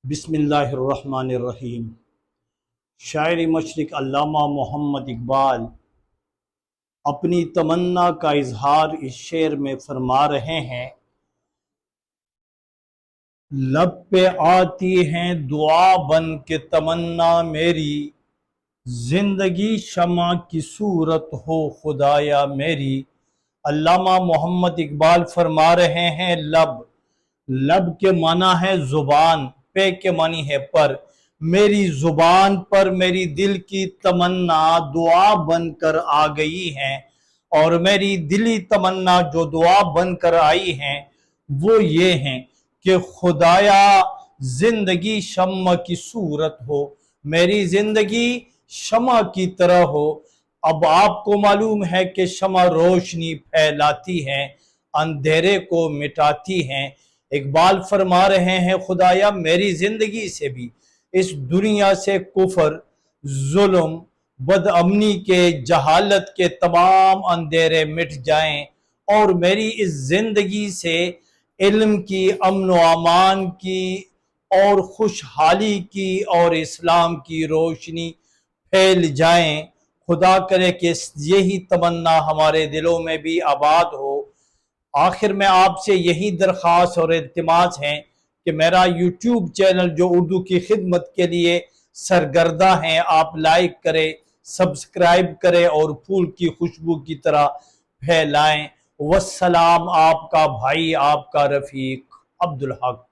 بسم اللہ الرحمن الرحیم۔ شاعر مشرق علامہ محمد اقبال اپنی تمنا کا اظہار اس شعر میں فرما رہے ہیں۔ لب پہ آتی ہیں دعا بن کے تمنا میری، زندگی شمع کی صورت ہو خدایا میری۔ علامہ محمد اقبال فرما رہے ہیں لب کے معنی ہے زبان، پے کے معنی ہے پر۔ میری زبان پر میری دل کی تمنا دعا بن کر آ گئی ہیں، اور میری دلی تمنا جو دعا بن کر آئی ہیں وہ یہ ہیں کہ خدایا زندگی شمع کی صورت ہو، میری زندگی شمع کی طرح ہو۔ اب آپ کو معلوم ہے کہ شمع روشنی پھیلاتی ہے، اندھیرے کو مٹاتی ہے۔ اقبال فرما رہے ہیں خدایا میری زندگی سے بھی، اس دنیا سے کفر، ظلم، بد امنی کے، جہالت کے تمام اندھیرے مٹ جائیں، اور میری اس زندگی سے علم کی، امن و امان کی اور خوشحالی کی اور اسلام کی روشنی پھیل جائیں۔ خدا کرے کہ یہی تمنا ہمارے دلوں میں بھی آباد ہو۔ آخر میں آپ سے یہی درخواست اور التماس ہے کہ میرا یوٹیوب چینل جو اردو کی خدمت کے لیے سرگردہ ہیں، آپ لائک کریں، سبسکرائب کریں اور پھول کی خوشبو کی طرح پھیلائیں۔ والسلام، آپ کا بھائی، آپ کا رفیق عبدالحق۔